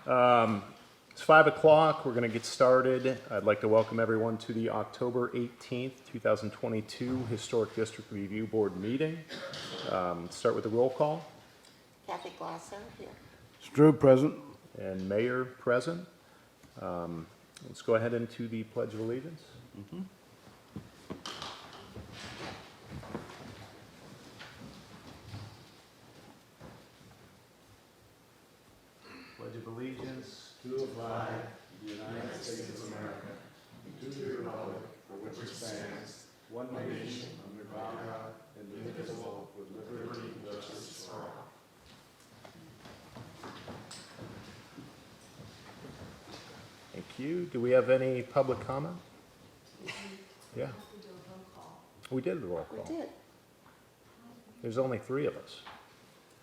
It's 5 o'clock. We're going to get started. I'd like to welcome everyone to the October 18th, 2022 Historic District Review Board meeting. Start with the roll call. Kathy Glasser here. Strube present. And Mayor present. Let's go ahead into the Pledge of Allegiance. Pledge of Allegiance To the flag of the United States of America, and to the republic for which it stands, one nation, under God, indivisible, with liberty and justice for all. Thank you. Do we have any public comment? Yeah. We did the roll We call. did. There's only 3 of us.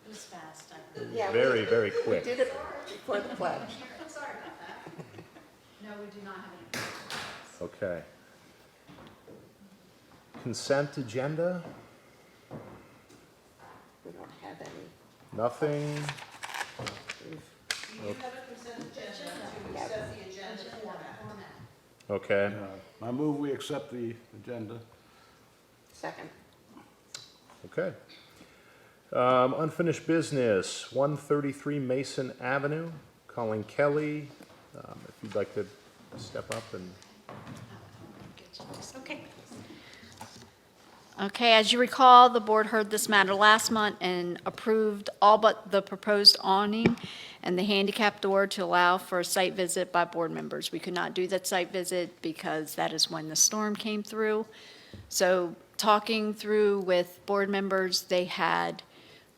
It was fast. Yeah, Very, very We quick. did it before the pledge. Sorry about that. No, we do not have any. Okay. Consent agenda, We don't have any. nothing. You have a consent agenda to accept the agenda format. Okay. I move we accept the agenda. Second. Okay. Unfinished business, 133 Mason Avenue. Colleen Kelly, if you'd like to step up and. Okay, as you recall, the board heard this matter last month and approved all but the proposed awning and the handicap door to allow for a site visit by board members. We could not do that site visit because that is when the storm came through. So talking through with board members, they had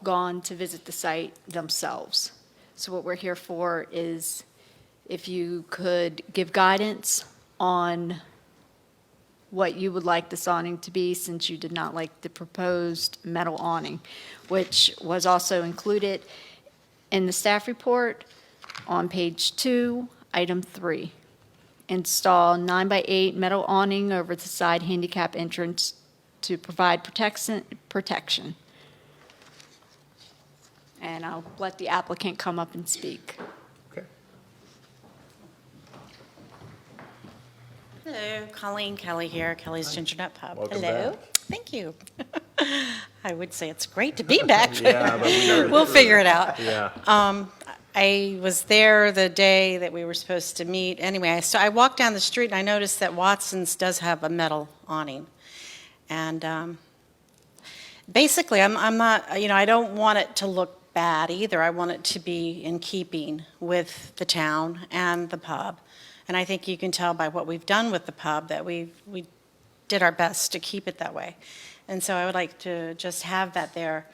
gone to visit the site themselves. So what we're here for is if you could give guidance on what you would like this awning to be, since you did not like the proposed metal awning, which was also included in the staff report on page 2, item 3. Install 9x8 metal awning over the side handicap entrance to provide protection. And I'll let the applicant come up and speak. Okay. Hello, Colleen Kelly here, Kelly's Ginger Nut Pub. Welcome Hello. back. Thank you. I would say it's great to be back. Yeah, but We'll figure it out. Yeah. I was there the day that we were supposed to meet. Anyway, I walked down the street and I noticed that Watson's does have a metal awning. And basically, I'm not, I don't want it to look bad either. I want it to be in keeping with the town and the pub. And I think you can tell by what we've done with the pub that we did our best to keep it that way. And so I would like to just have that there,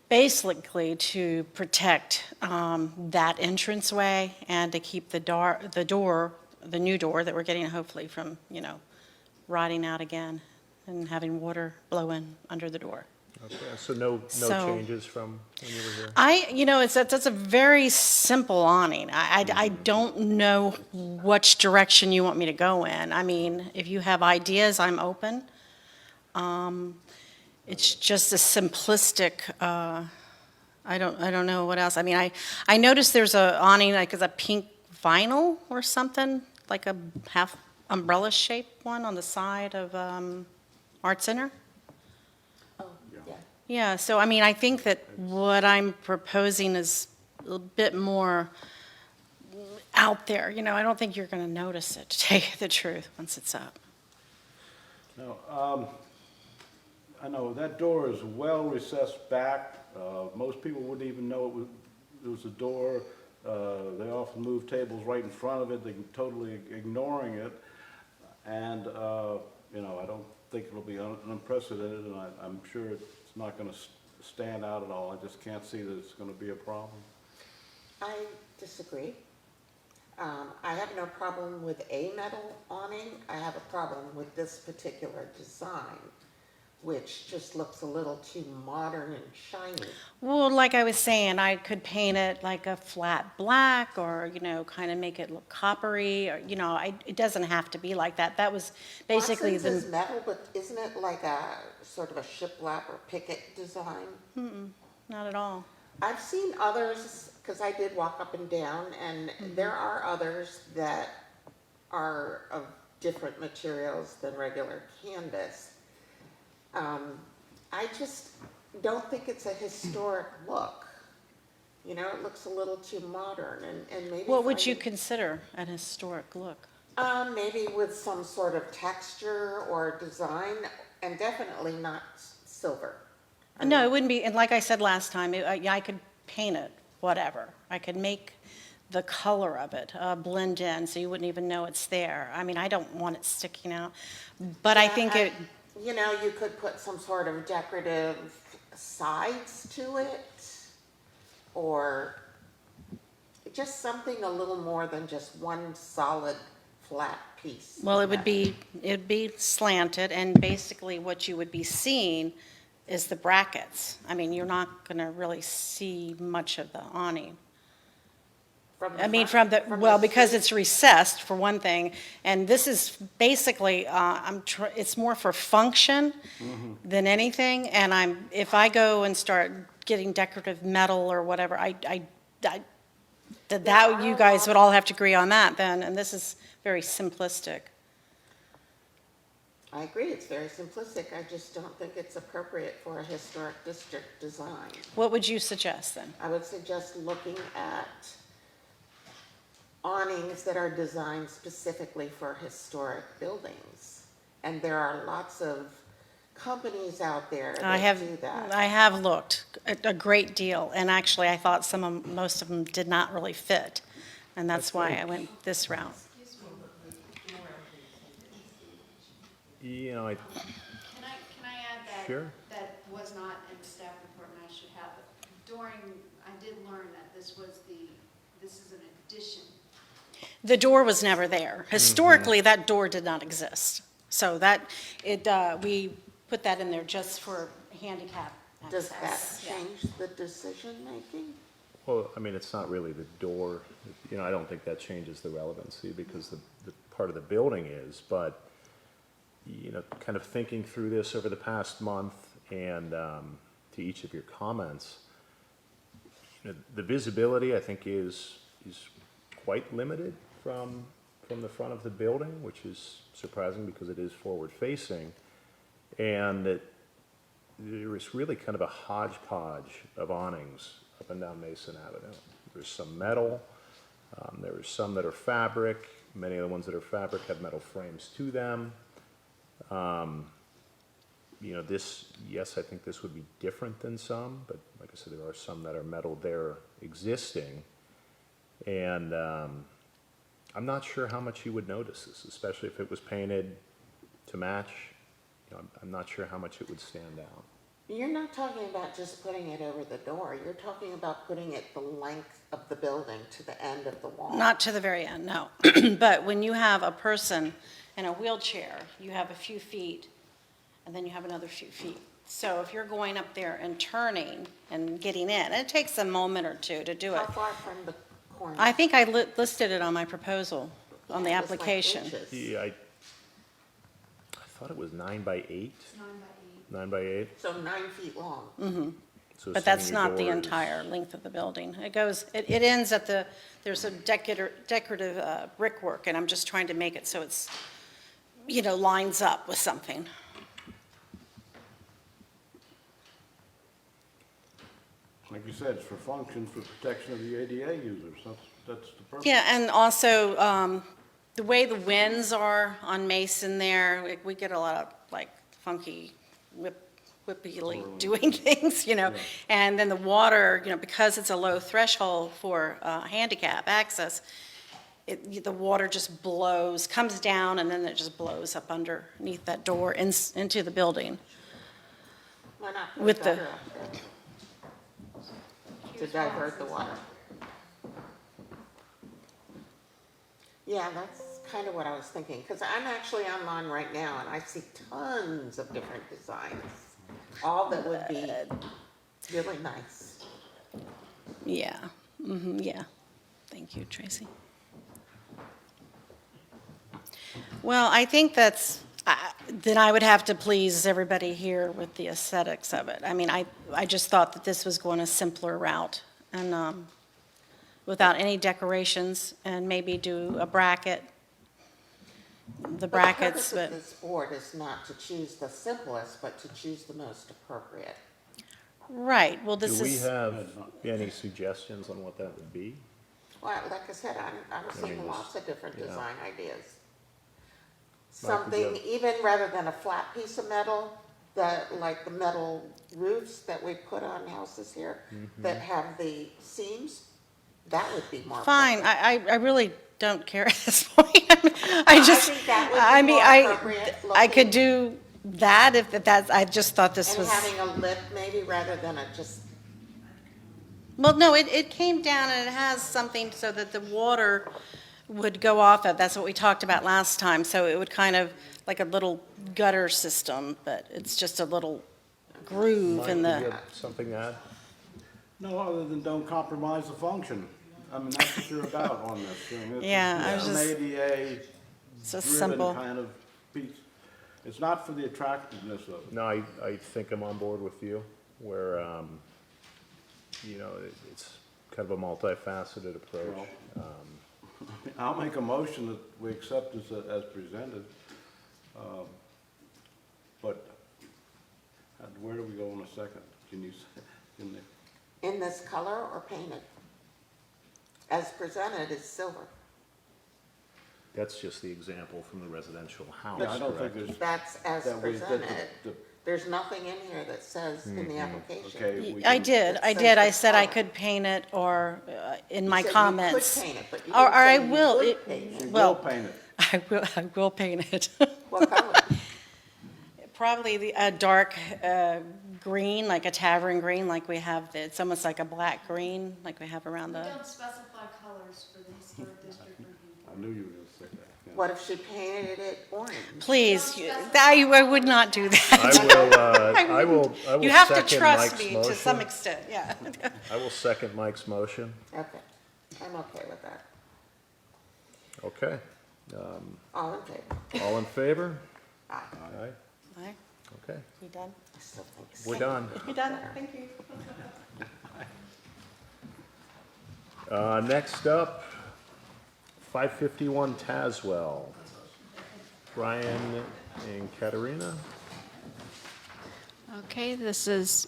basically to protect that entranceway and to keep the new door that we're getting hopefully from, rotting out again and having water blow in under the door. Okay, so no So- changes from when you were here? That's a very simple awning. I don't know which direction you want me to go in. I mean, if you have ideas, I'm open. It's just a simplistic, I don't know what else. I mean, I noticed there's a awning, like a pink vinyl or something, like a half umbrella shaped one on the side of Art Center. Oh, yeah. Yeah, so I mean, I think that what I'm proposing is a little bit more out there. I don't think you're going to notice it, to tell you the truth, once it's up. No, I know that door is well recessed back. Most people wouldn't even know it was a door. They often move tables right in front of it. They're totally ignoring it. And, I don't think it'll be unprecedented, and I'm sure it's not going to stand out at all. I just can't see that it's going to be a problem. I disagree. I have no problem with a metal awning. I have a problem with this particular design, which just looks a little too modern and shiny. Well, like I was saying, I could paint it like a flat black or, kind of make it look coppery or, it doesn't have to be like that. That was basically Watson's is metal, but isn't it like a sort of a shiplap or picket design? Not at all. I've seen others, because I did walk up and down, and there are others that are of different materials than regular canvas. I just don't think it's a historic look. You know, it looks a little too modern, and maybe. What would if you I- consider an historic look? Maybe with some sort of texture or design, and definitely not silver. I No, mean, it wouldn't be, and like I said last time, yeah, I could paint it, whatever. I could make the color of it blend in, so you wouldn't even know it's there. I mean, I don't want it sticking out, but I yeah, think it, You know, you could put some sort of decorative sides to it, or just something a little more than just one solid, flat piece. well, of metal. it'd be slanted, and basically what you would be seeing is the brackets. I mean, you're not gonna really see much of the awning. From the I mean, front- from the, from well, the because street? it's recessed, for one thing, and this is basically, it's more for function than anything, and if I go and start getting decorative metal or whatever, that, you guys would all have to agree on that then, and this is very simplistic. I agree, it's very simplistic, I just don't think it's appropriate for a historic district design. What would you suggest then? I would suggest looking at awnings that are designed specifically for historic buildings. And there are lots of companies out there I that have, do that. I have looked a great deal, and actually, I thought most of them did not really fit, and that's why I went this route. You know, Can I add that? Sure. That was not in the staff report, and I should have it. I did learn that this is an addition. The door was never there. Historically, that door did not exist. So we put that in there just for handicap Does that access. Yeah. change the decision-making? well, I mean, it's not really the door, you know, I don't think that changes the relevancy because the part of the building is, but, you know, kind of thinking through this over the past month and to each of your comments, you know, the visibility, I think, is quite limited from the front of the building, which is surprising because it is forward-facing. And there is really kind of a hodgepodge of awnings up and down Mason Avenue. There's some metal, there are some that are fabric. Many of the ones that are fabric have metal frames to them. You know, yes, I think this would be different than some, but like I said, there are some that are metal there existing. And I'm not sure how much you would notice this, especially if it was painted to match. You know, I'm not sure how much it would stand out. You're not talking about just putting it over the door, you're talking about putting it the length of the building to the end of the wall. Not to the very end, no. But when you have a person in a wheelchair, you have a few feet, and then you have another few feet. So if you're going up there and turning and getting in, and it takes a moment or two to do it. How far from the corner? I think I listed it on my proposal, on the Yeah, it was like application. inches. Yeah, I thought it was 9 by 8. 9 by 8. So 9 feet long. So But that's assuming not your the door is- entire length of the building. It ends at there's a decorative brickwork, and I'm just trying to make it so it's, you know, lines up with something. Like you said, it's for function, for protection of the ADA users. That's the purpose. Yeah, and also, the way the winds are on Mason there, we get a lot of, like, funky whippy doing things, you know? Yeah. And then the water, you know, because it's a low threshold for handicap access, the water just blows, comes down, and then it just blows up underneath that door into the building. Why not put With a the- gutter up there? To divert the water. Yeah, that's kind of what I was thinking, because I'm actually online right now and I see tons of different designs, all that would be really nice. Yeah, yeah. Thank you, Tracy. Well, I think then I would have to please everybody here with the aesthetics of it. I mean, I just thought that this was going a simpler route, and without any decorations, and maybe do a bracket, the brackets, The but, purpose of this board is not to choose the simplest, but to choose the most appropriate. right, well, Do this we is, have any suggestions on what that would be? Well, like I said, I'm seeing mean, lots of different yeah. design ideas. Mike, would you Something, even rather than a flat piece of metal, like the metal roofs that we put on houses here, Mm-hmm. that have the seams, that would be more fine, appropriate. I really don't care at this point. I just, think that would be I mean, more appropriate I could looking. do that if that's, I just thought this And was. having a lip maybe rather than a just, Well, no, it came down and it has something so that the water would go off of. That's what we talked about last time. So it would kind of, like a little gutter system, but it's just a little groove Mike, in do you the, have something to add? No, other than don't compromise the function. I mean, that's what you're about on this. I mean, Yeah, I was it's just- an ADA it's a driven simple. kind of piece. It's not for the attractiveness of it. No, I think I'm on board with you, where, you know, it's kind of a multifaceted approach. I'll make a motion that we accept this as presented. But where do we go in a second? Can you, can they? in this color or painted. As presented is silver. That's just the example from the residential house, Yeah, I don't think correct? there's. That's as that we- that presented. the- There's nothing in here that says in the application. Okay. we I can- did, It I says did. I the said I color. could paint it or in my You said comments. You could paint it, but you Or didn't I say you will. would It- paint it. We will Well- paint it. I will paint it. What color? Probably a dark green, like a tavern green, like we have, it's almost like a black green, like we have around We the, don't specify colors for the historic district review. I knew you were gonna say that. yeah. What if she painted it orange? please, I would not do that. I will You have to second trust Mike's me to some motion. extent, yeah. I will second Mike's motion. Okay, I'm okay with that. Okay. All in favor? All in favor? Aye. Aye. Aye, Okay, you done? I still think we're silver done. is You done? better. Thank you. Next up, 551 Tazewell. Brian and Katerina. Okay, this is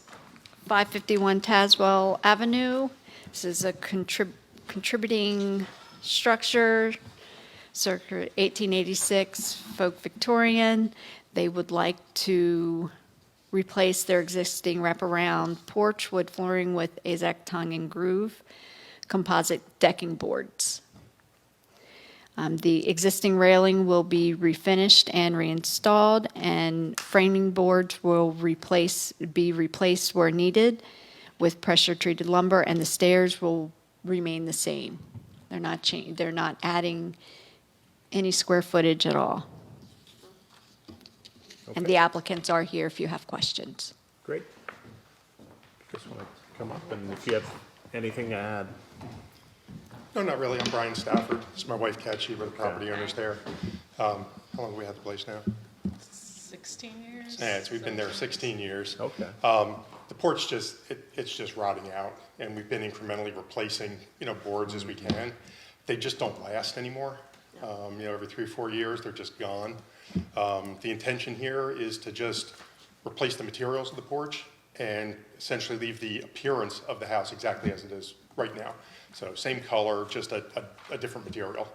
551 Tazewell Avenue. This is a contributing structure, circa 1886, folk Victorian. They would like to replace their existing wraparound porch wood flooring with AZAC tongue and groove composite decking boards. The existing railing will be refinished and reinstalled, and framing boards will be replaced where needed with pressure-treated lumber, and the stairs will remain the same. They're not adding any square footage at all. And the Okay. applicants are here if you have questions. Great. Just want to come up, and if you have anything to add. No, not really. I'm Brian Stafford. It's my wife, Kathy, we're the property owners there. How long have we had the place now? 16 years? Yeah, we've been there 16 years. Okay. The porch it's just rotting out, and we've been incrementally replacing, boards as we can. They just don't last anymore. Every 3 or 4 years, they're just gone. The intention here is to just replace the materials of the porch and essentially leave the appearance of the house exactly as it is right now. So same color, just a different material.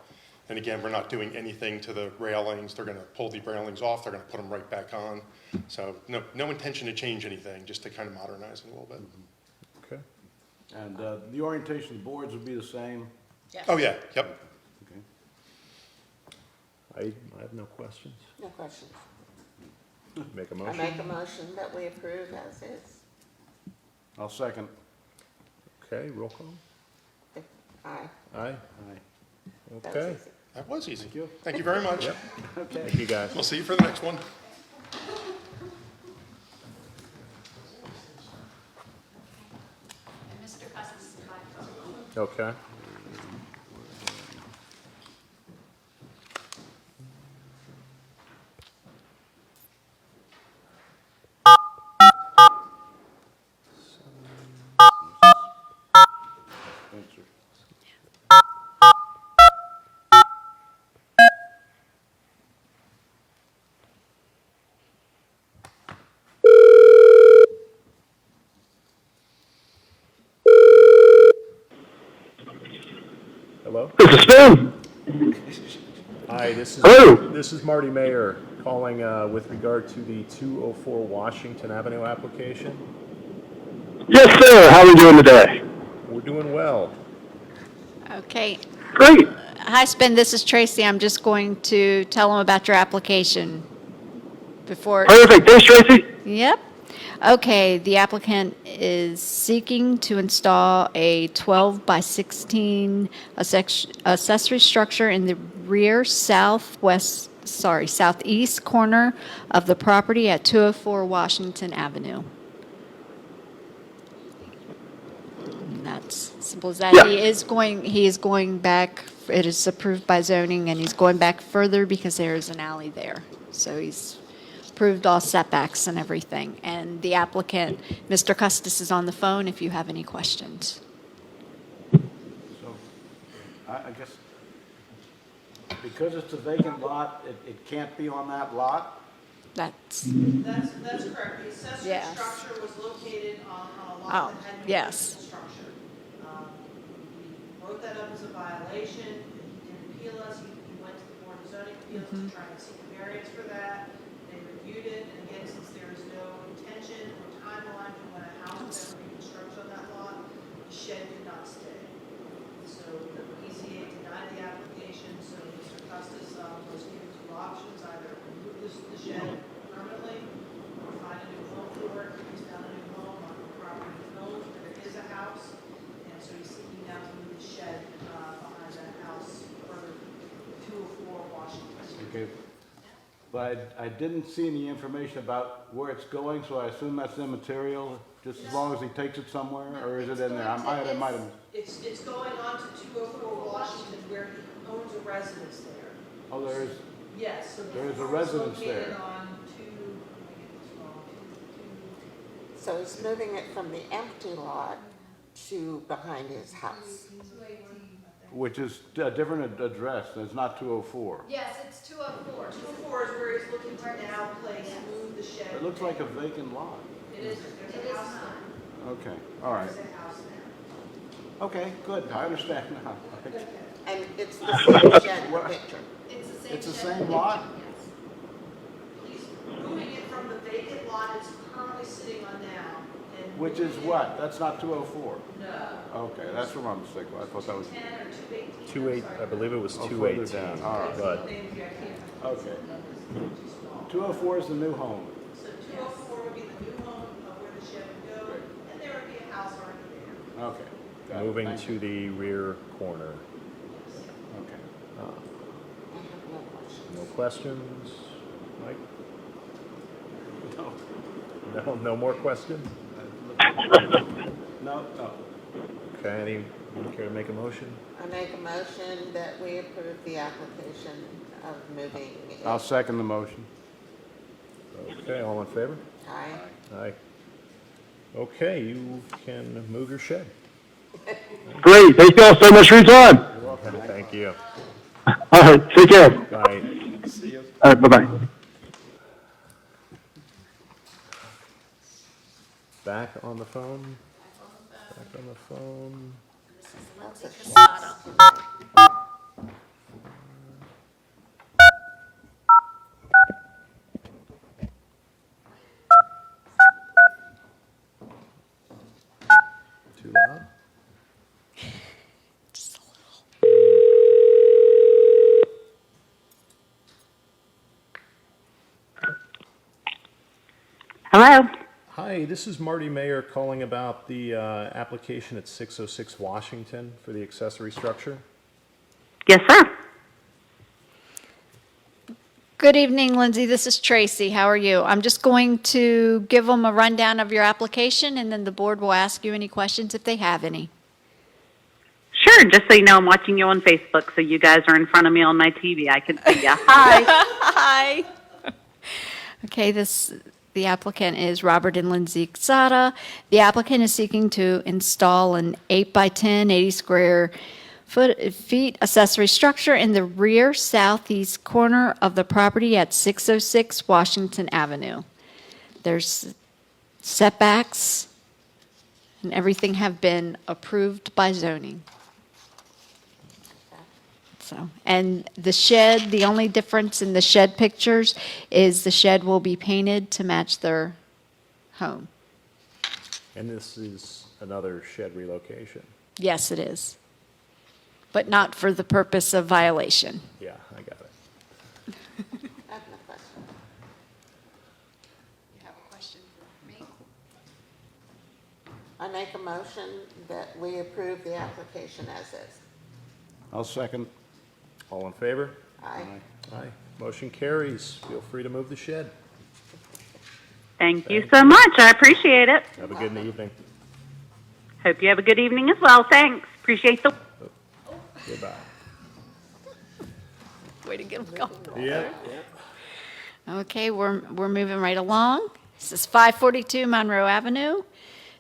And again, we're not doing anything to the railings. They're going to pull the railings off. They're going to put them right back on. So no intention to change anything, just to kind of modernize it a little bit. Okay. And the orientation of the boards would be the same? Oh, yeah, yep. Okay. I have no questions. No questions. Make a I motion? make a motion that we approve as is. I'll second. Okay, roll call. Aye. Aye. Aye. That's Okay. easy. That was easy. Thank you. Thank you very much. Yep. Okay. Thank you, guys. We'll see you for the next one. And Mr. Cousins is by phone. Okay. Thanks, sir. this is Spoon. Hi, this Hello. is Marty Mayer calling with regard to the 204 Washington Avenue application. Yes, sir. How are we doing today? We're doing well. Okay. Great. Hi, Spin, this is Tracy. I'm just going to tell them about your application before. Perfect. Thanks, Tracy. Yep. Okay, the applicant is seeking to install a 12 by 16 accessory structure in the rear southeast corner of the property at 204 Washington Avenue. And that's simple as that. Yeah. He is going back, it is approved by zoning, and he's going back further because there is an alley there. So he's approved all setbacks and everything. And the applicant, Mr. Custis, is on the phone if you have any questions. So, I guess, because it's a vacant lot, it can't be on that lot? That's, That's correct. The accessory Yes. structure was located on a Oh, lot that had no yes. principal structure. We wrote that up as a violation. He did appeal us. He went to the Board of Zoning Appeals to try and seek a variance for that. They reviewed it, and again, since there is no intention or timeline for when a house is ever reconstructed on that lot, the shed could not stay. So the PCA denied the application, so Mr. Custis was given two options, either remove the shed permanently or find a new home for it. He's found a new home on the property he owns, where there is a house, and so he's seeking now to move the shed behind that house further, 204 Washington Street. Okay. But I didn't see any information about where it's going, so I assume that's immaterial, just as long as he takes it somewhere, or is it in there? I might have, It's going on to 204 Washington, where he owns a residence there. oh, there is, Yes, so There is a the farm residence located there. on let me get this wrong, So he's moving it from the empty lot to behind his house. which is a different address, it's not 204. Yes, it's 204. 204 is where he's looking to now place, move the shed. It looks like a vacant lot. It is, It there's is a house not. Okay, all right. there. There's a house there. Okay, good, I understand now. And it's the same shed in the picture. It's the same. It's the shed. same lot? Yes. He's moving it from the vacant lot it's currently sitting on now. And Which is moving it- what? That's not 204? No. Okay, that's what I'm mistaken. I thought that was, 10 or 218. 28, I believe it was Oh, further 218. down, all right. But okay. 204 is the new home. So 204 would be the new home of where the shed would go, and there would be a house already there. Okay. got it. moving Thank to you. the rear corner. Okay. I have no question. No questions? Mike? No, No more questions? no. Okay, anyone care to make a motion? I make a motion that we approve the application of moving it. I'll second the motion. Okay, all in favor? Aye. Aye. Okay, you can move your shed. Great. Thank you all so much for your time. Thank you. All right. Take care. Bye. All right. Bye-bye. Back on the phone? Back on the phone. That's a shame. Too loud? Hello? Hi, this is Marty Mayer calling about the application at 606 Washington for the accessory structure. Yes, sir. Good evening, Lindsay. This is Tracy. How are you? I'm just going to give them a rundown of your application, and then the board will ask you any questions if they have any. Sure, just so you know, I'm watching you on Facebook, so you guys are in front of me on my TV. I can see ya. Hi. Hi. Okay, the applicant is Robert and Lindsay Xada. The applicant is seeking to install an 8 by 10, 80 square feet accessory structure in the rear southeast corner of the property at 606 Washington Avenue. There's setbacks and everything have been approved by zoning. So, and the shed, the only difference in the shed pictures is the shed will be painted to match their home. And this is another shed relocation. Yes, it is. But not for the purpose of violation. Yeah, I got it. I have no question. You have a question for me? I make a motion that we approve the application as is. I'll second. All in favor? Aye. Aye. Motion carries. Feel free to move the shed. Thank you so much. I appreciate it. Have a good evening. Hope you have a good evening as well. Thanks. Appreciate the. Goodbye. Way to get them comfortable. Yeah. Okay, we're moving right along. This is 542 Monroe Avenue.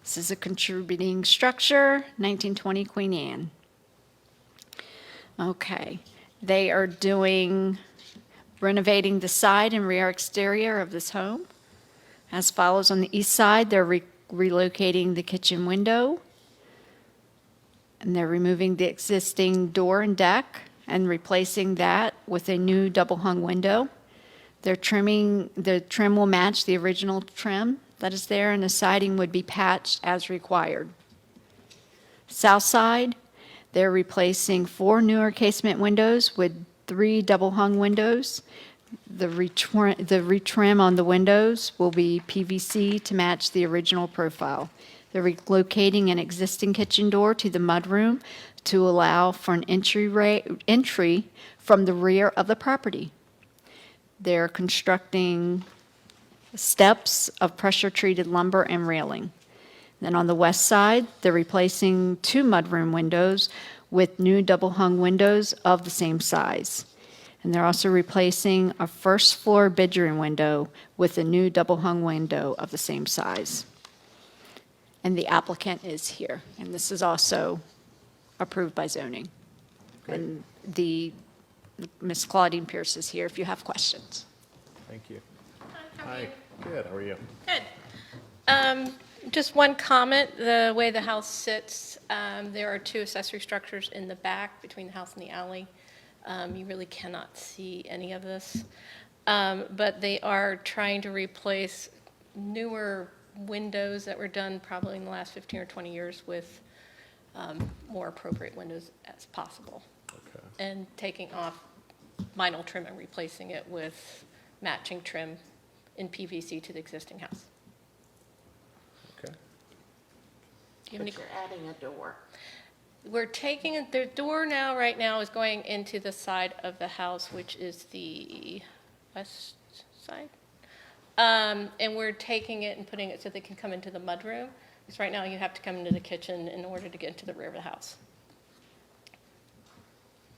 This is a contributing structure, 1920 Queen Anne. Okay, they are renovating the side and rear exterior of this home. As follows: on the east side, they're relocating the kitchen window, and they're removing the existing door and deck and replacing that with a new double-hung window. The trim will match the original trim that is there, and the siding would be patched as required. South side, they're replacing 4 newer casement windows with 3 double-hung windows. The retrim on the windows will be PVC to match the original profile. They're relocating an existing kitchen door to the mudroom to allow for an entry from the rear of the property. They're constructing steps of pressure-treated lumber and railing. Then on the west side, they're replacing 2 mudroom windows with new double-hung windows of the same size. And they're also replacing a first-floor bedroom window with a new double-hung window of the same size. And the applicant is here, and this is also approved by zoning. Great. And Ms. Claudine Pierce is here if you have questions. Thank you. Hi. Good. How are you? Good. Just one comment, the way the house sits, there are 2 accessory structures in the back between the house and the alley. You really cannot see any of this. But they are trying to replace newer windows that were done probably in the last 15 or 20 years with more appropriate windows as possible. Okay. And taking off vinyl trim and replacing it with matching trim in PVC to the existing house. Okay. Do you have any? But you're adding a door. We're taking, the door now, right now, is going into the side of the house, which is the west side. And we're taking it and putting it so they can come into the mudroom. Because right now you have to come into the kitchen in order to get into the rear of the house.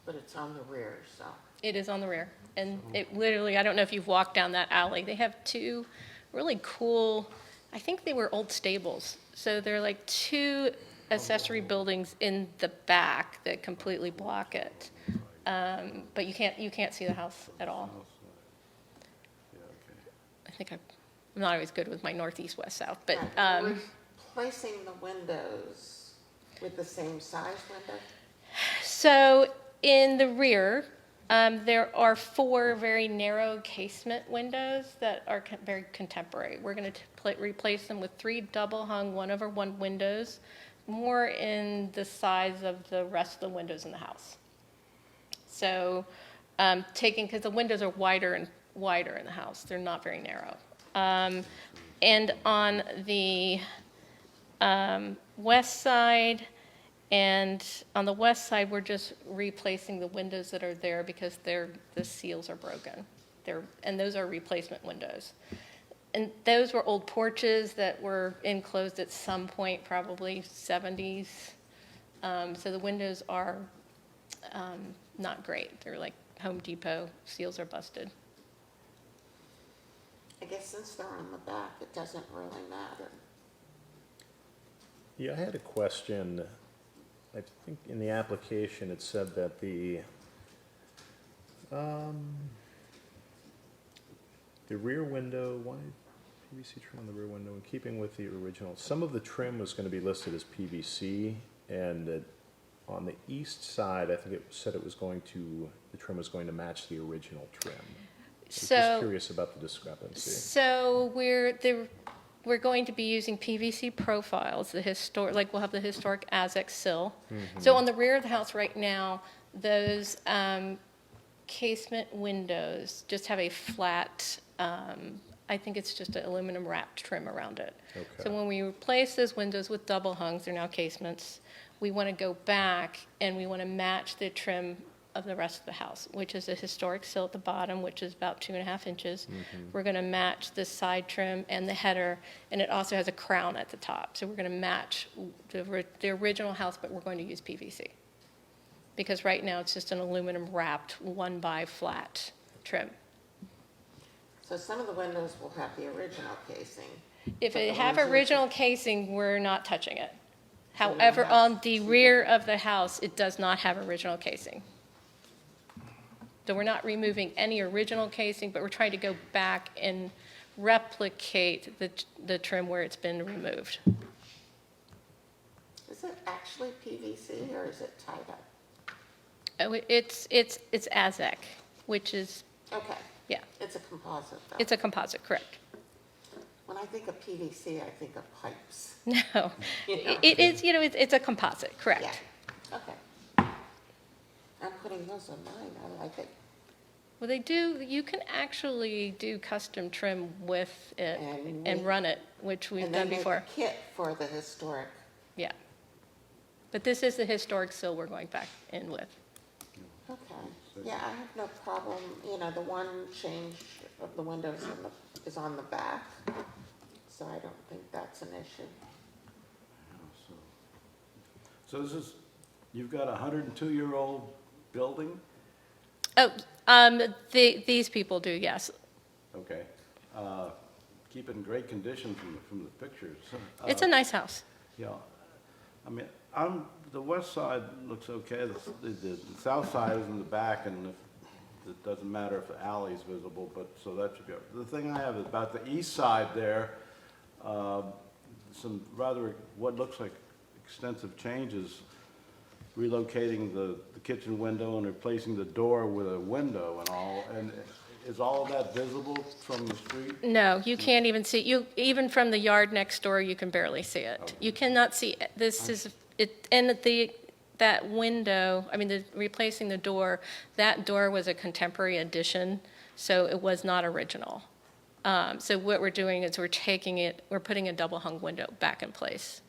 But it's on the rear, so. It is on the rear. And it literally, I don't know if you've walked down that alley. They have 2 really cool, I think they were old stables. So they're like 2 accessory buildings in the back that completely block it. But you can't see the house at all. I think I'm not always good with my northeast, west, south, but Right. Replacing the windows with the same size window? so in the rear, there are 4 very narrow casement windows that are very contemporary. We're going to replace them with 3 double-hung 1/1 windows, more in the size of the rest of the windows in the house. So because the windows are wider and wider in the house, they're not very narrow. And on the west side, we're just replacing the windows that are there because the seals are broken. And those are replacement windows. And those were old porches that were enclosed at some point, probably 70s. So the windows are not great. They're like Home Depot, seals are busted. I guess since they're on the back, it doesn't really matter. Yeah, I had a question. I think in the application it said that the rear window, why PVC trim on the rear window in keeping with the original? Some of the trim was going to be listed as PVC, and on the east side, I think it said it was going to, the trim was going to match the original trim. I was just So, curious about the discrepancy. so we're going to be using PVC profiles, like we'll have the historic AZEK sill. So on the rear of the house right now, those casement windows just have a flat, I think it's just an aluminum wrapped trim around it. Okay. So when we replace those windows with double hungs, they're now casements, we want to go back and we want to match the trim of the rest of the house, which is a historic sill at the bottom, which is about 2.5 inches. We're going to match the side trim and the header, and it also has a crown at the top. So we're going to match the original house, but we're going to use PVC. Because right now it's just an aluminum wrapped 1x flat trim. So some of the windows will have the original casing. If But it the have ones in- original casing, we're not touching it. So you However, have- on the rear of the house, it does not have original casing. So we're not removing any original casing, but we're trying to go back and replicate the trim where it's been removed. Is it actually PVC or is it tied up? Oh, it's AZEK, which is, Okay, yeah, it's a composite though. it's a composite, correct. When I think of PVC, I think of pipes. No, You know. it is, it's a composite, Yeah, correct. okay. I'm putting those on mine, I like it. Well, they do, you can actually do custom trim with it And and we- run it, which we've And done they make before. a kit for the historic. Yeah. But this is the historic sill we're going back in with. Okay, yeah, I have no problem, the one change of the windows is on the back, so I don't think that's an issue. So this is, you've got a 102-year-old building? Oh, these people do, yes. Okay. Keep it in great condition from the pictures. It's a nice house. Yeah. I mean, the west side looks okay. The south side is in the back, and it doesn't matter if the alley's visible, but, so that should be, the thing I have is about the east side there, some rather, what looks like extensive changes, relocating the kitchen window and replacing the door with a window and all, and is all of that visible from the street? No, you can't even see, even from the yard next door, you can barely see it. You cannot see, this is, and that window, replacing the door, that door was a contemporary addition, so it was not original. So what we're doing is we're putting a double hung window back in place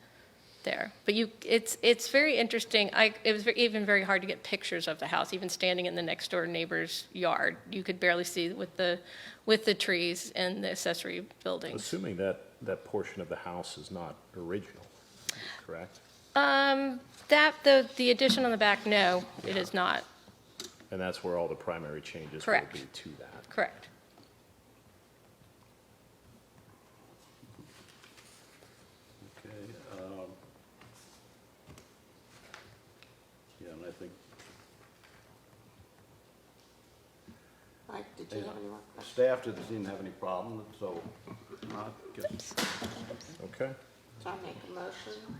there. But it's very interesting. It was even very hard to get pictures of the house, even standing in the next door neighbor's yard. You could barely see with the trees and the accessory buildings. Assuming that portion of the house is not original, correct? The addition on the back, no, it is not. And that's where all the primary changes will Correct. be to that. Correct. Okay. Yeah, and I think Mike, did you have any more questions? staff didn't seem to have any problem, so I guess. Okay, So I make a motion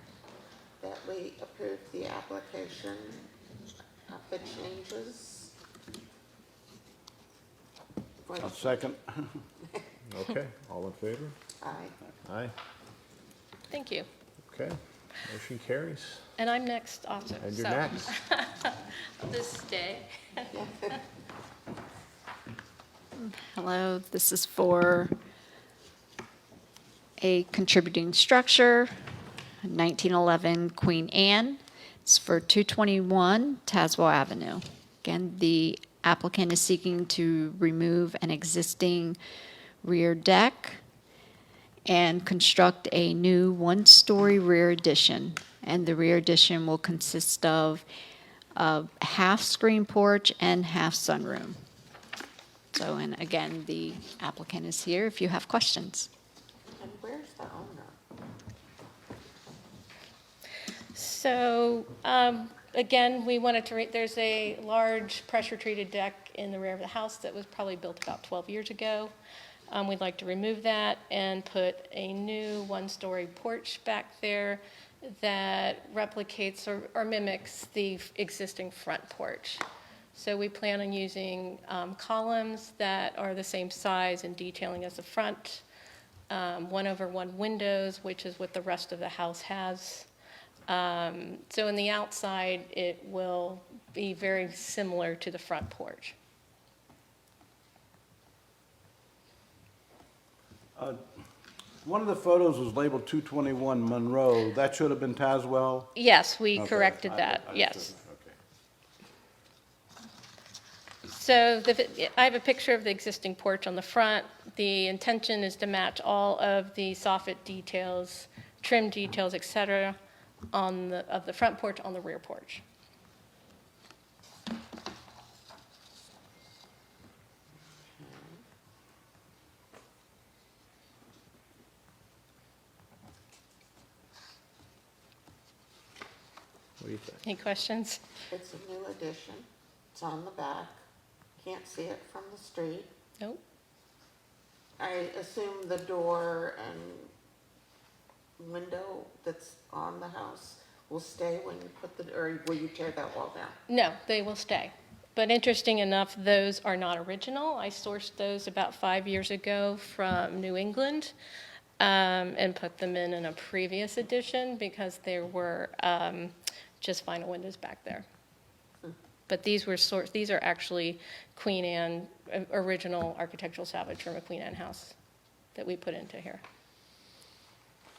that we approve the application of the changes. For the- A second. okay, all in favor? Aye. Aye, Thank you. okay, motion carries. And I'm next also. And you're so next. I'll just stay. Hello, this is for a contributing structure, 1911 Queen Anne. It's for 221 Tazewell Avenue. Again, the applicant is seeking to remove an existing rear deck and construct a new one-story rear addition. And the rear addition will consist of a half screen porch and half sunroom. So, and again, the applicant is here if you have questions. And where's the owner? So, again, we wanted to, there's a large pressure-treated deck in the rear of the house that was probably built about 12 years ago. We'd like to remove that and put a new one-story porch back there that replicates or mimics the existing front porch. So we plan on using columns that are the same size and detailing as the front, 1/1 windows, which is what the rest of the house has. So in the outside, it will be very similar to the front porch. One of the photos was labeled 221 Monroe. That should have been Tazewell? Yes, we Okay, corrected I- that, I yes. understood. Okay. So I have a picture of the existing porch on the front. The intention is to match all of the soffit details, trim details, et cetera, of the front porch on the rear porch. What do you think? Any questions? It's a new addition. It's on the back. Can't see it from the street. Nope. I assume the door and window that's on the house will stay when you put or will you tear that wall down? No, they will stay. But interesting enough, those are not original. I sourced those about 5 years ago from New England and put them in a previous edition because there were just vinyl windows back there. But these are actually Queen Anne, original architectural salvage from a Queen Anne house that we put into here.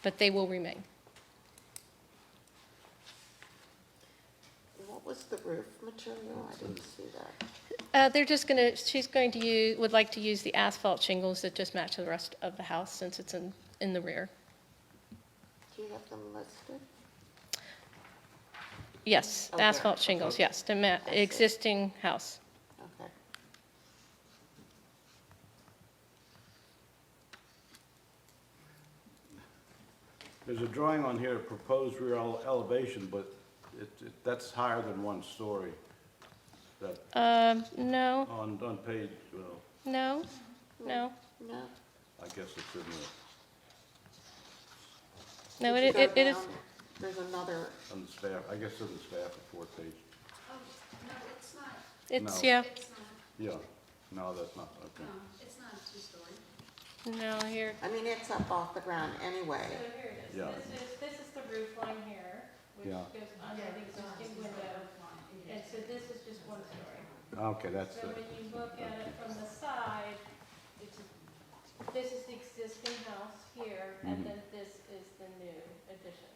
But they will remain. What was the roof material? I didn't see that. Would like to use the asphalt shingles that just match the rest of the house since it's in the rear. Do you have them listed? Yes, Okay. asphalt shingles, yes, to match I see. existing house. Okay. There's a drawing on here, proposed rear elevation, but that's higher than 1 story. That, No, on page, well, no, no, No? I guess it's in no, Did you it go is, down? There's another, on the staff, I guess it's in the staff report page. Oh, no, it's not, it's, No. yeah, it's not, Yeah, no, that's not, okay. no, it's not a two-story. no, here. I mean, it's up off the ground anyway. So here it is. Yeah. This is the roof line here, which Yeah. goes under the existing window. And so this is just 1 story. Okay, that's So it. when you look at it from the side, this is the existing house here, and then this is the new addition.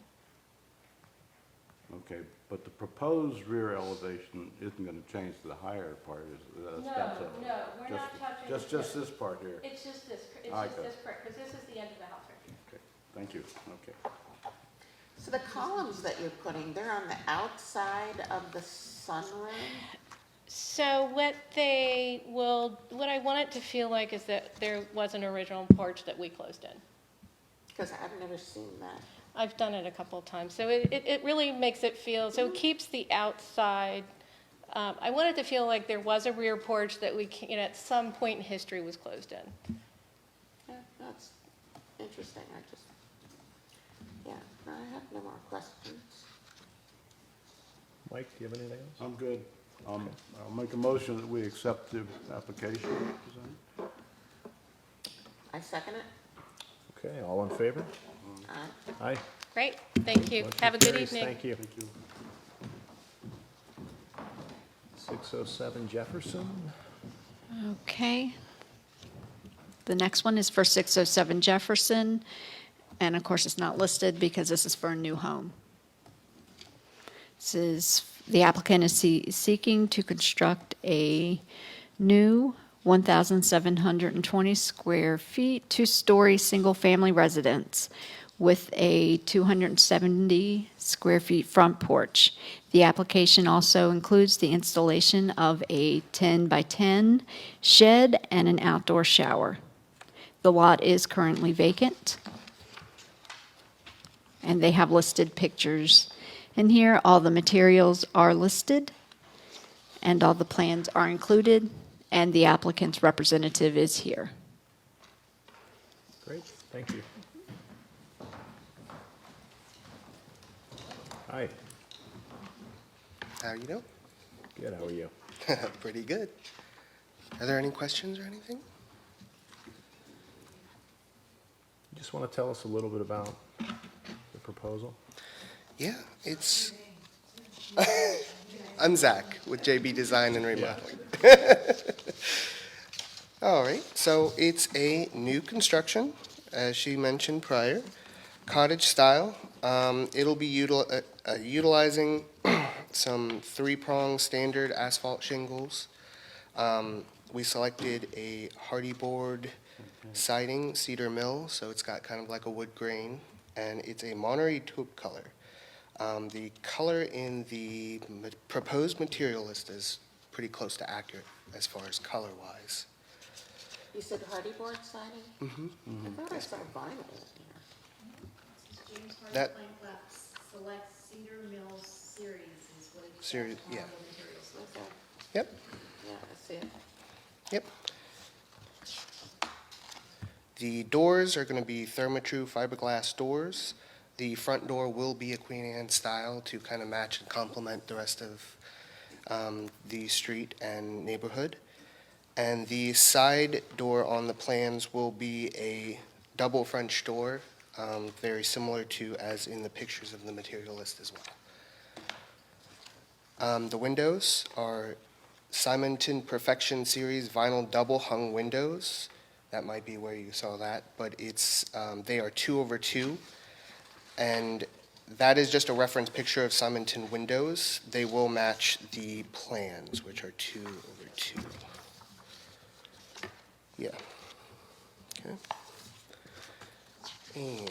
Okay, but the proposed rear elevation isn't gonna change to the higher part, is it? No, That's it. no, we're not Just- touching. Just this part here. It's just this, it's I just got this brick, because this is the end of the house right here. Okay, thank you, okay. So the columns that you're putting, they're on the outside of the sunroom? So what I want it to feel like is that there was an original porch that we closed in. Because I've never seen that. I've done it a couple of times, so it really makes it feel, so it keeps the outside, I want it to feel like there was a rear porch that at some point in history was closed in. Yeah, that's interesting. No, I have no more questions. Mike, do you have anything else? I'm good. I'll make a motion that we accept the application. I second it. Okay, all in favor? Aye. Aye. Great, thank you. Motion Have a good carries. evening. Thank you. Thank you. 607 Jefferson. Okay. The next one is for 607 Jefferson, and of course, it's not listed because this is for a new home. The applicant is seeking to construct a new 1,720 square feet, 2-story, single-family residence with a 270 square feet front porch. The application also includes the installation of a 10 by 10 shed and an outdoor shower. The lot is currently vacant. And they have listed pictures in here. All the materials are listed, and all the plans are included, and the applicant's representative is here. Great, thank you. Hi, How you doing? good, how are you? Pretty good. Are there any questions or anything? You just want to tell us a little bit about the proposal? Yeah, it's. I'm Zach with JB Design and Remodeling. All right, so it's a new construction, as she mentioned prior, cottage style. It'll be utilizing some three-prong standard asphalt shingles. We selected a hardy board siding, cedar mill, so it's got kind of like a wood grain, and it's a Monterey taupe color. The color in the proposed material list is pretty close to accurate as far as color-wise. You said hardy board siding? Mm-hmm. I thought I saw vinyl in here. James That- Hardy Plank Left Select Cedar Mills Series is what it Series, says on yeah. the materials list. Okay. Yep, Yeah, I see it. yep. The doors are going to be Therma-Tru fiberglass doors. The front door will be a Queen Anne style to kind of match and complement the rest of the street and neighborhood. And the side door on the plans will be a double French door, very similar to as in the pictures of the material list as well. The windows are Simonton Perfection Series vinyl double hung windows. That might be where you saw that, but it's they are 2/2, and that is just a reference picture of Simonton windows. They will match the plans, which are 2/2. Yeah. Okay. And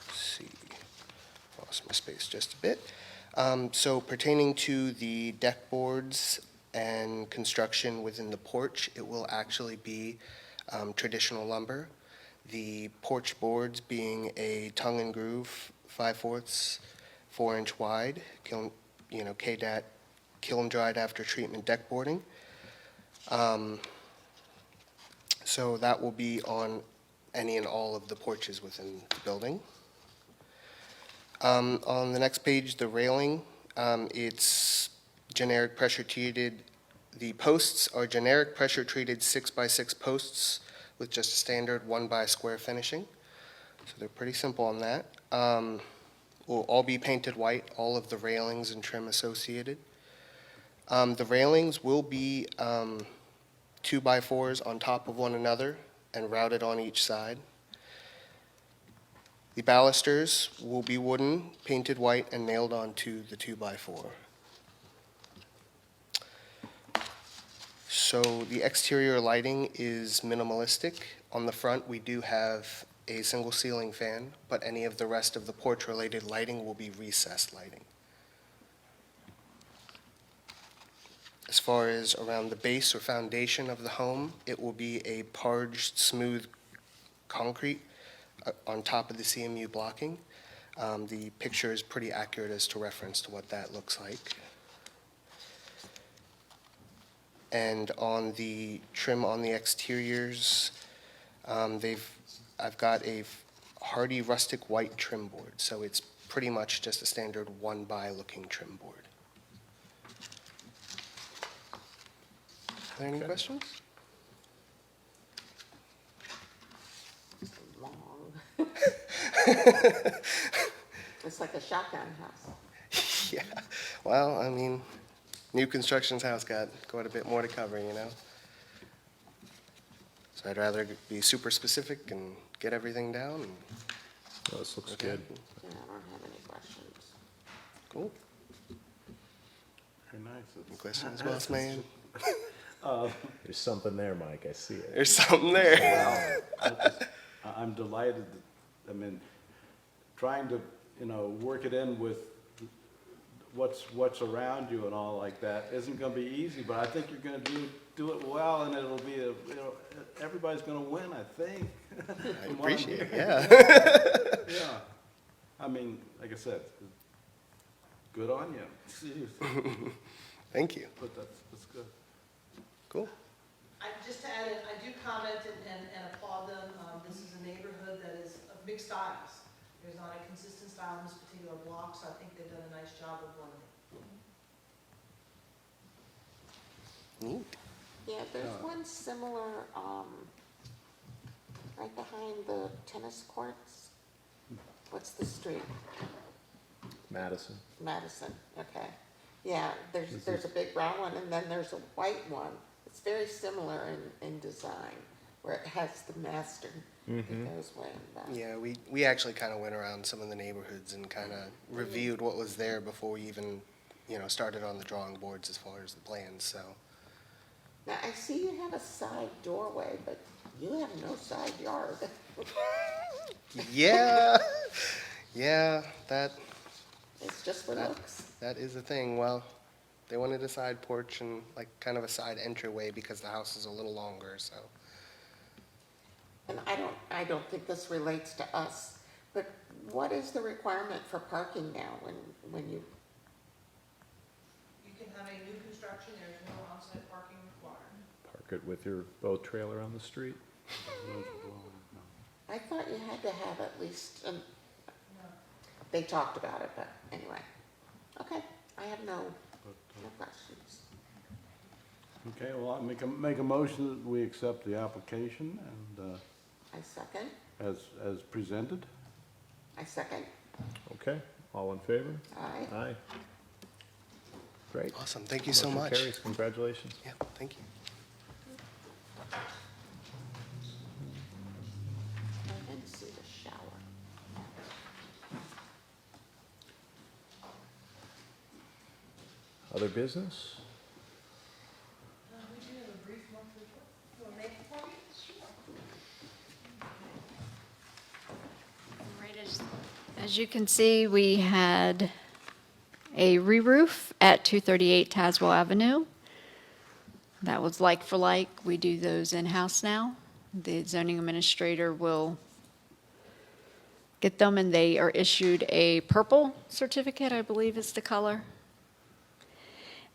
let's see, lost my space just a bit. So pertaining to the deck boards and construction within the porch, it will actually be traditional lumber. The porch boards being a tongue and groove, 5/4, 4-inch wide, KDAT, kiln dried after treatment deck boarding. So that will be on any and all of the porches within the building. On the next page, the railing, it's generic pressure treated. The posts are generic pressure treated 6x6 posts with just a standard 1x square finishing. So they're pretty simple on that. Will all be painted white, all of the railings and trim associated. The railings will be 2x4s on top of one another and routed on each side. The balusters will be wooden, painted white, and nailed onto the 2x4. So the exterior lighting is minimalistic. On the front, we do have a single ceiling fan, but any of the rest of the porch-related lighting will be recessed lighting. As far as around the base or foundation of the home, it will be a parged, smooth concrete on top of the CMU blocking. The picture is pretty accurate as to reference to what that looks like. And on the trim on the exteriors, I've got a hardy rustic white trim board, so it's pretty much just a standard 1x looking trim board. Are there any Okay. questions? Long. It's like a shotgun house. Yeah, well, I mean, new construction's house got quite a bit more to cover, you know? So I'd rather be super specific and get everything down. And, Oh, this looks okay. good. Yeah, I don't have any questions. Cool. Very nice. Any questions, boss man? There's something there, Mike, I see it. There's something there. I'm delighted, I mean, trying to, work it in with what's around you and all like that isn't gonna be easy, but I think you're gonna do it well, and it'll be everybody's gonna win, I think. I appreciate it, yeah. Yeah. I mean, like I said, good on you. Seriously. Thank you. But that's good. Cool. Just to add in, I do comment and applaud them. This is a neighborhood that is of mixed styles. There's not a consistent style in this particular block, so I think they've done a nice job of blending. Neat. Yeah, there's one similar, right behind the tennis courts. What's the street? Madison. Madison, okay. Yeah, there's a big brown one, and then there's a white one. It's very similar in design, where it has the master that goes way in the back. Yeah, we actually kind of went around some of the neighborhoods and kind of reviewed what was there before we even, started on the drawing boards as far as the plans, so. Now, I see you have a side doorway, but you have no side yard. Yeah, yeah, It's just for looks. that is a thing. Well, they wanted a side porch and like kind of a side entryway because the house is a little longer, so. And I don't think this relates to us, but what is the requirement for parking now when you, You can have a new construction, there's no on-site parking required. Park it with your boat trailer on the street. I thought you had to have at least, No. they talked about it, but anyway. Okay, I have no questions. Okay, well, I make a motion that we accept the application and, I second. as presented. I second. Okay, all in favor? Aye. Aye. Great. Awesome, thank you so Motion much. carries. Congratulations. Yeah, thank you. I didn't see the shower. Other business? We do have a brief monthly report. You want to make it for me? Sure. Right, as you can see, we had a re-roof at 238 Tazewell Avenue. That was like for like. We do those in-house now. The zoning administrator will get them, and they are issued a purple certificate, I believe is the color.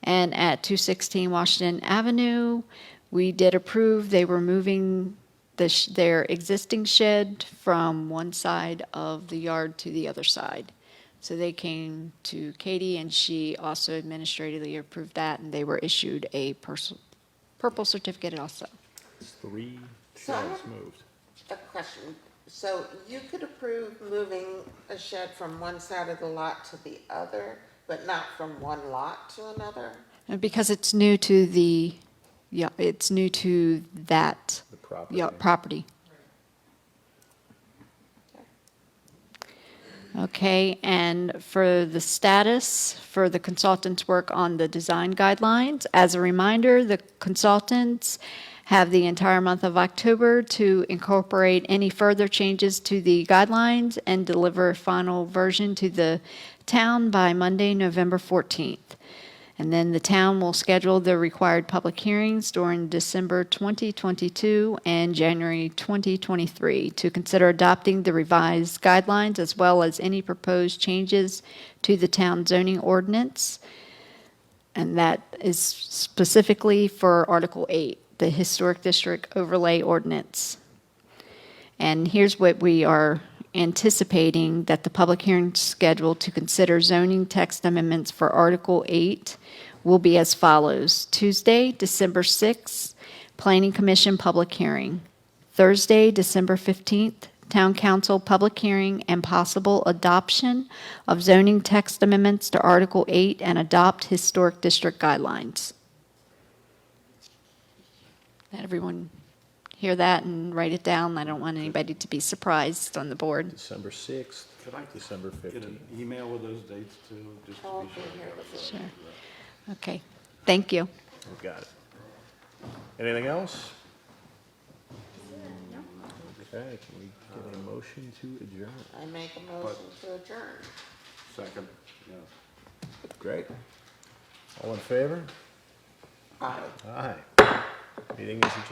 And at 216 Washington Avenue, we did approve, they were moving their existing shed from one side of the yard to the other side. So they came to Katie, and she also administratively approved that, and they were issued a purple certificate also. 3 So I sheds have- moved. A question. So you could approve moving a shed from one side of the lot to the other, but not from one lot to another? And because it's new to it's new to that The property. property. Okay, and for the status for the consultants' work on the design guidelines, as a reminder, the consultants have the entire month of October to incorporate any further changes to the guidelines and deliver a final version to the town by Monday, November 14th. And then the town will schedule the required public hearings during December 2022 and January 2023 to consider adopting the revised guidelines as well as any proposed changes to the town zoning ordinance. And that is specifically for Article 8, the Historic District Overlay Ordinance. And here's what we are anticipating, that the public hearing scheduled to consider zoning text amendments for Article 8 will be as follows. Tuesday, December 6th, Planning Commission public hearing. Thursday, December 15th, Town Council public hearing and possible adoption of zoning text amendments to Article 8 and adopt Historic District guidelines. Did everyone hear that and write it down? I don't want anybody to be surprised on the board. December 6th, Could I December get 15th. an email with those dates too, just to I'll be be sure? here with Sure. Okay, thank you. We got it. Anything else? Okay, can we get a motion to adjourn? I make a motion to adjourn. Second, yeah. Great. All in favor? Aye. Aye. Meeting is adjourned.